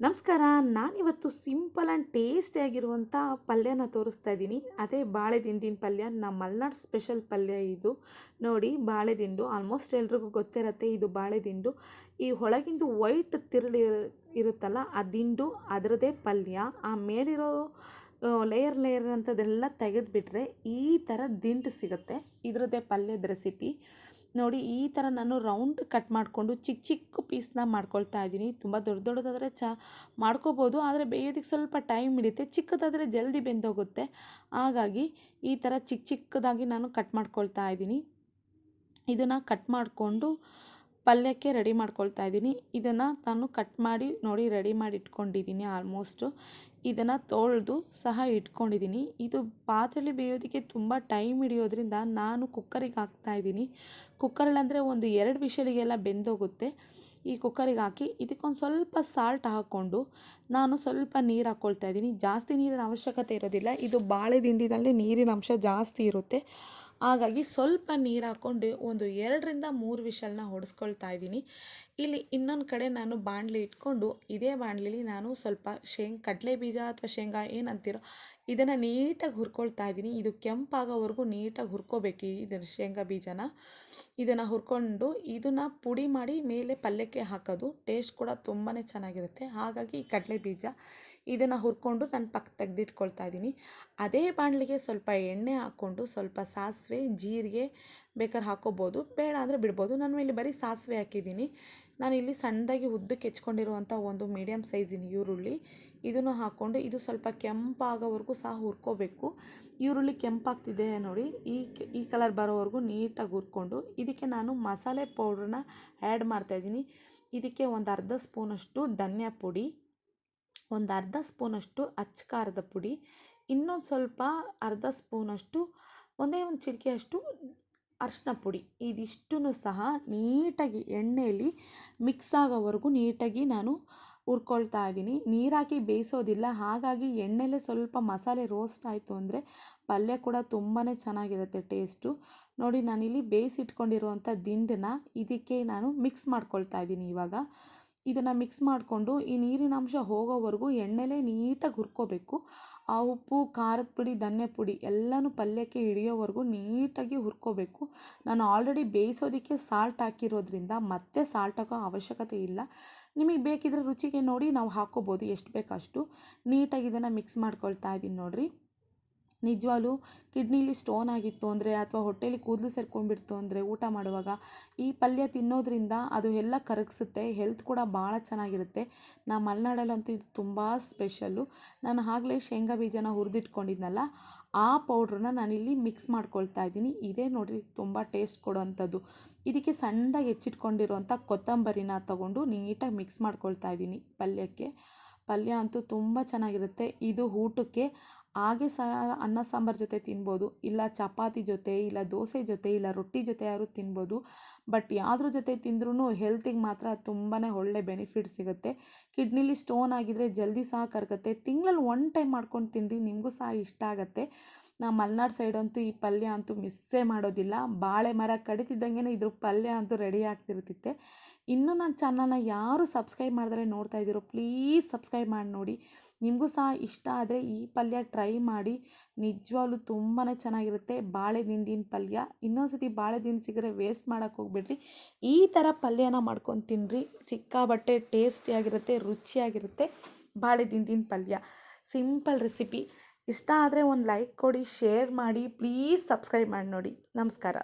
ನಮಸ್ಕಾರ. ನಾನಿವತ್ತು simple and ಟೇಸ್ಟಿಯಾಗಿರುವಂಥ ಪಲ್ಯನ ತೋರಿಸ್ತಾ ಇದ್ದೀನಿ. ಅದೇ ಬಾಳೆ ದಿಂಡಿನ ಪಲ್ಯ. ನಮ್ಮ ಮಲೆನಾಡು ಸ್ಪೆಷಲ್ ಪಲ್ಯ ಇದು. ನೋಡಿ, ಬಾಳೆ ದಿಂಡು ಆಲ್ಮೋಸ್ಟ್ ಎಲ್ರಿಗೂ ಗೊತ್ತಿರತ್ತೆ. ಇದು ಬಾಳೆ ದಿಂಡು. ಈ ಒಳಗಿಂದು ವೈಟ್ ತಿರುಳು ಇರುತ್ತಲ್ಲ, ಆ ದಿಂಡು ಅದರದ್ದೇ ಪಲ್ಯ. ಆ ಮೇಲಿರೋ ಲೇಯರ್ ಅಂಥದ್ದೆಲ್ಲ ತೆಗೆದುಬಿಟ್ರೆ ಈ ಥರ ದಿಂಡು ಸಿಗುತ್ತೆ. ಇದರದ್ದೇ ಪಲ್ಯದ ರೆಸಿಪಿ ನೋಡಿ. ಈ ಥರ ನಾನು ರೌಂಡ್ ಕಟ್ ಮಾಡಿಕೊಂಡು ಚಿಕ್ಕ ಚಿಕ್ಕ ಪೀಸ್ನ ಮಾಡ್ಕೊಳ್ತಾ ಇದ್ದೀನಿ. ತುಂಬ ದೊಡ್ಡದಾದರೆ ಮಾಡ್ಕೋಬೋದು, ಆದರೆ ಬೇಯೋದಕ್ಕೆ ಸ್ವಲ್ಪ ಟೈಮ್ ಹಿಡಿಯುತ್ತೆ. ಚಿಕ್ಕದಾದರೆ ಜಲ್ದಿ ಬೆಂದೋಗುತ್ತೆ. ಹಾಗಾಗಿ ಈ ಥರ ಚಿಕ್ಕದಾಗಿ ನಾನು ಕಟ್ ಮಾಡ್ಕೊಳ್ತಾ ಇದ್ದೀನಿ. ಇದನ್ನು ಕಟ್ ಮಾಡಿಕೊಂಡು ಪಲ್ಯಕ್ಕೆ ರೆಡಿ ಮಾಡ್ಕೊಳ್ತಾ ಇದ್ದೀನಿ. ಇದನ್ನು ನಾನು ಕಟ್ ಮಾಡಿ ನೋಡಿ ರೆಡಿ ಮಾಡಿ ಇಟ್ಕೊಂಡಿದ್ದೀನಿ. ಆಲ್ಮೋಸ್ಟು ಇದನ್ನು ತೊಳೆದು ಸಹ ಇಟ್ಕೊಂಡಿದ್ದೀನಿ. ಇದು ಪಾತ್ರೆಯಲ್ಲಿ ಬೇಯೋದಕ್ಕೆ ತುಂಬ ಟೈಮ್ ಹಿಡಿಯೋದ್ರಿಂದ ನಾನು ಕುಕ್ಕರಿಗೆ ಹಾಕ್ತಾಯಿದ್ದೀನಿ. ಕುಕ್ಕರಲ್ಲಂದರೆ ಒಂದು 2 ವಿಷಲಿಗೆಲ್ಲ ಬೆಂದೋಗುತ್ತೆ. ಈ ಕುಕ್ಕರಿಗೆ ಹಾಕಿ ಇದಕ್ಕೊಂದು ಸ್ವಲ್ಪ ಸಾಲ್ಟ್ ಹಾಕ್ಕೊಂಡು ನಾನು ಸ್ವಲ್ಪ ನೀರು ಹಾಕ್ಕೊಳ್ತಾ ಇದ್ದೀನಿ. ಜಾಸ್ತಿ ನೀರಿನ ಅವಶ್ಯಕತೆ ಇರೋದಿಲ್ಲ. ಇದು ಬಾಳೆ ದಿಂಡಿನಲ್ಲಿ ನೀರಿನ ಅಂಶ ಜಾಸ್ತಿ ಇರುತ್ತೆ. ಹಾಗಾಗಿ ಸ್ವಲ್ಪ ನೀರು ಹಾಕ್ಕೊಂಡು ಒಂದು 2ರಿಂದ 3 ವಿಷಲನ್ನ ಹೊಡೆಸ್ಕೊಳ್ತಾ ಇದ್ದೀನಿ. ಇಲ್ಲಿ ಇನ್ನೊಂದು ಕಡೆ ನಾನು ಬಾಣಲಿ ಇಟ್ಕೊಂಡು ಇದೇ ಬಾಣಲಿಲಿ ನಾನು ಸ್ವಲ್ಪ ಕಡಲೆ ಬೀಜ ಅಥವಾ ಶೇಂಗಾ ಏನಂತೀರೋ ಇದನ್ನು ನೀಟಾಗಿ ಹುರ್ಕೊಳ್ತಾ ಇದ್ದೀನಿ. ಇದು ಕೆಂಪಾಗೋವರೆಗೂ ನೀಟಾಗಿ ಹುರ್ಕೋಬೇಕು. ಇದನ್ನು ಶೇಂಗಾ ಬೀಜನ ಇದನ್ನು ಹುರ್ಕೊಂಡು ಇದನ್ನು ಪುಡಿ ಮಾಡಿ ಮೇಲೆ ಪಲ್ಯಕ್ಕೆ ಹಾಕೋದು. ಟೇಸ್ಟ್ ಕೂಡ ತುಂಬಾ ಚೆನ್ನಾಗಿರುತ್ತೆ. ಹಾಗಾಗಿ ಈ ಕಡಲೆ ಬೀಜ ಇದನ್ನು ಹುರ್ಕೊಂಡು ನಾನು ಪಕ್ಕ ತೆಗೆದಿಟ್ಕೊಳ್ತಾ ಇದ್ದೀನಿ. ಅದೇ ಬಾಣಲಿಗೆ ಸ್ವಲ್ಪ ಎಣ್ಣೆ ಹಾಕ್ಕೊಂಡು ಸ್ವಲ್ಪ ಸಾಸಿವೆ, ಜೀರಿಗೆ ಬೇಕಾದ್ರೆ ಹಾಕ್ಕೋಬೋದು, ಬೇಡ ಅಂದರೆ ಬಿಡ್ಬೋದು. ನಾನು ಇಲ್ಲಿ ಬರೀ ಸಾಸಿವೆ ಹಾಕಿದ್ದೀನಿ. ನಾನಿಲ್ಲಿ ಸಣ್ಣದಾಗಿ ಉದ್ದಕ್ಕೆ ಹೆಚ್ಕೊಂಡಿರುವಂಥ ಒಂದು ಮೀಡಿಯಮ್ ಸೈಜಿನ ಈರುಳ್ಳಿ ಇದನ್ನು ಹಾಕ್ಕೊಂಡು ಇದು ಸ್ವಲ್ಪ ಕೆಂಪಾಗೋವರೆಗೂ ಸಹ ಹುರ್ಕೋಬೇಕು. ಈರುಳ್ಳಿ ಕೆಂಪಾಗ್ತಿದೆ ನೋಡಿ, ಈ ಕಲರ್ ಬರೋವರೆಗೂ ನೀಟಾಗಿ ಹುರ್ಕೊಂಡು ಇದಕ್ಕೆ ನಾನು ಮಸಾಲೆ ಪೌಡ್ರನ್ನ ಆ್ಯಡ್ ಮಾಡ್ತಾಯಿದ್ದೀನಿ. ಇದಕ್ಕೆ ಒಂದು ಅರ್ಧ ಸ್ಪೂನಷ್ಟು ಧನಿಯಾ ಪುಡಿ, ಒಂದು ಅರ್ಧ ಸ್ಪೂನಷ್ಟು ಅಚ್ಚ ಖಾರದ ಪುಡಿ, ಇನ್ನೊಂದು ಸ್ವಲ್ಪ ಅರ್ಧ ಸ್ಪೂನಷ್ಟು ಒಂದೇ ಒಂದು ಚಿಟಿಕೆಯಷ್ಟು ಅರಿಶಿನ ಪುಡಿ. ಇದಿಷ್ಟನ್ನು ಸಹ ನೀಟಾಗಿ ಎಣ್ಣೆಯಲ್ಲಿ ಮಿಕ್ಸ್ ಆಗೋವರೆಗೂ ನೀಟಾಗಿ ನಾನು ಹುರ್ಕೊಳ್ತಾ ಇದ್ದೀನಿ. ನೀರಾಕಿ ಬೇಯಿಸೋದಿಲ್ಲ. ಹಾಗಾಗಿ ಎಣ್ಣೆಲೇ ಸ್ವಲ್ಪ ಮಸಾಲೆ ರೋಸ್ಟ್ ಆಯಿತು ಅಂದರೆ ಪಲ್ಯ ಕೂಡ ತುಂಬಾ ಚೆನ್ನಾಗಿರುತ್ತೆ ಟೇಸ್ಟು. ನೋಡಿ, ನಾನಿಲ್ಲಿ ಬೇಯಿಸಿಟ್ಕೊಂಡಿರುವಂಥ ದಿಂಡನ್ನ ಇದಕ್ಕೆ ನಾನು ಮಿಕ್ಸ್ ಮಾಡ್ಕೊಳ್ತಾ ಇದ್ದೀನಿ. ಇವಾಗ ಇದನ್ನು ಮಿಕ್ಸ್ ಮಾಡಿಕೊಂಡು ಈ ನೀರಿನ ಅಂಶ ಹೋಗೋವರೆಗೂ ಎಣ್ಣೆಲೇ ನೀಟಾಗಿ ಹುರ್ಕೋಬೇಕು. ಆ ಉಪ್ಪು, ಖಾರದ ಪುಡಿ, ಧನಿಯಾ ಪುಡಿ ಎಲ್ಲನೂ ಪಲ್ಯಕ್ಕೆ ಹಿಡಿಯೋವರೆಗೂ ನೀಟಾಗಿ ಹುರ್ಕೋಬೇಕು. ನಾನು ಆಲ್ರೆಡಿ ಬೇಯಿಸೋದಕ್ಕೆ ಸಾಲ್ಟ್ ಹಾಕಿರೋದ್ರಿಂದ ಮತ್ತೆ ಸಾಲ್ಟ್ ಹಾಕೋ ಅವಶ್ಯಕತೆ ಇಲ್ಲ. ನಿಮಗೆ ಬೇಕಿದ್ರೆ ರುಚಿಗೆ ನೋಡಿ ನಾವು ಹಾಕ್ಕೋಬೋದು, ಎಷ್ಟು ಬೇಕಷ್ಟು. ನೀಟಾಗಿ ಇದನ್ನು ಮಿಕ್ಸ್ ಮಾಡ್ಕೊಳ್ತಾ ಇದ್ದೀನಿ ನೋಡಿರಿ. ನಿಜವಾಗ್ಲೂ ಕಿಡ್ನಿಲಿ ಸ್ಟೋನ್ ಆಗಿತ್ತು ಅಂದರೆ ಅಥವಾ ಹೊಟ್ಟೆಲಿ ಕೂದಲು ಸೇರ್ಕೊಂಡ್ಬಿಡ್ತು ಅಂದರೆ ಊಟ ಮಾಡುವಾಗ ಈ ಪಲ್ಯ ತಿನ್ನೋದ್ರಿಂದ ಅದು ಎಲ್ಲ ಕರಗಿಸುತ್ತೆ. ಹೆಲ್ತ್ ಕೂಡ ಭಾಳ ಚೆನ್ನಾಗಿರುತ್ತೆ. ನಮ್ಮ ಮಲೆನಾಡಲ್ಲಂತೂ ಇದು ತುಂಬ ಸ್ಪೆಷಲ್ಲು. ನಾನು ಆಗಲೇ ಶೇಂಗಾ ಬೀಜನ ಹುರಿದಿಟ್ಕೊಂಡಿದ್ನಲ್ಲ, ಆ ಪೌಡ್ರನ್ನ ನಾನಿಲ್ಲಿ ಮಿಕ್ಸ್ ಮಾಡ್ಕೊಳ್ತಾ ಇದ್ದೀನಿ. ಇದೇ ನೋಡಿರಿ ತುಂಬ ಟೇಸ್ಟ್ ಕೊಡೋವಂಥದ್ದು. ಇದಕ್ಕೆ ಸಣ್ಣದಾಗಿ ಹೆಚ್ಚಿಟ್ಕೊಂಡಿರುವಂಥ ಕೊತ್ತಂಬರಿನ ತೊಗೊಂಡು ನೀಟಾಗಿ ಮಿಕ್ಸ್ ಮಾಡ್ಕೊಳ್ತಾ ಇದ್ದೀನಿ ಪಲ್ಯಕ್ಕೆ. ಪಲ್ಯ ಅಂತೂ ತುಂಬ ಚೆನ್ನಾಗಿರುತ್ತೆ. ಇದು ಊಟಕ್ಕೆ ಹಾಗೆ ಸಹ ಅನ್ನ ಸಾಂಬಾರು ಜೊತೆ ತಿನ್ಬೋದು, ಇಲ್ಲ ಚಪಾತಿ ಜೊತೆ, ಇಲ್ಲ ದೋಸೆ ಜೊತೆ, ಇಲ್ಲ ರೊಟ್ಟಿ ಜೊತೆ ಯಾರು ತಿನ್ಬೋದು. ಬಟ್ ಯಾವುದ್ರ ಜೊತೆ ತಿಂದ್ರೂ ಹೆಲ್ತಿಗೆ ಮಾತ್ರ ತುಂಬಾ ಒಳ್ಳೆ ಬೆನಿಫಿಟ್ ಸಿಗುತ್ತೆ. ಕಿಡ್ನಿಲಿ ಸ್ಟೋನ್ ಆಗಿದ್ರೆ ಜಲ್ದಿ ಸಹ ಕರಗುತ್ತೆ. ತಿಂಗಳಲ್ಲಿ 1 ಟೈಮ್ ಮಾಡ್ಕೊಂಡು ತಿನ್ನಿರಿ, ನಿಮಗೂ ಸಹ ಇಷ್ಟ ಆಗುತ್ತೆ. ನಮ್ಮ ಮಲೆನಾಡು ಸೈಡಂತೂ ಈ ಪಲ್ಯ ಅಂತೂ ಮಿಸ್ಸೇ ಮಾಡೋದಿಲ್ಲ. ಬಾಳೆ ಮರ ಕಡಿತಿದ್ದಂಗೆ ಇದ್ರ ಪಲ್ಯ ಅಂತೂ ರೆಡಿ ಆಗ್ತಿರ್ತಿತ್ತೆ. ಇನ್ನೂ ನನ್ನ ಚಾನಲ್ನ ಯಾರು ಸಬ್ಸ್ಕ್ರೈಬ್ ಮಾಡಿದ್ರೆ ನೋಡ್ತಾ ಇದ್ದೀರೋ ಪ್ಲೀಸ್ ಸಬ್ಸ್ಕ್ರೈಬ್ ಮಾಡಿ ನೋಡಿ. ನಿಮಗೂ ಸಹ ಇಷ್ಟ ಆದರೆ ಈ ಪಲ್ಯ ಟ್ರೈ ಮಾಡಿ. ನಿಜವಾಗ್ಲೂ ತುಂಬಾ ಚೆನ್ನಾಗಿರುತ್ತೆ ಬಾಳೆ ದಿಂಡಿನ ಪಲ್ಯ. ಇನ್ನೊಂದ್ಸತಿ ಬಾಳೆ ದಿಂಡು ಸಿಗರೆ ವೇಸ್ಟ್ ಮಾಡೋಕ್ಕೆ ಹೋಗ್ಬಿಡ್ರಿ. ಈ ಥರ ಪಲ್ಯನ ಮಾಡ್ಕೊಂಡು ತಿನ್ನಿರಿ, ಸಿಕ್ಕಾಬಟ್ಟೆ ಟೇಸ್ಟಿಯಾಗಿರುತ್ತೆ, ರುಚಿಯಾಗಿರುತ್ತೆ. ಬಾಳೆ ದಿಂಡಿನ ಪಲ್ಯ ಸಿಂಪಲ್ ರೆಸಿಪಿ. ಇಷ್ಟ ಆದರೆ ಒಂದು ಲೈಕ್ ಕೊಡಿ, ಶೇರ್ ಮಾಡಿ, ಪ್ಲೀಸ್ ಸಬ್ಸ್ಕ್ರೈಬ್ ಮಾಡಿ ನೋಡಿ. ನಮಸ್ಕಾರ.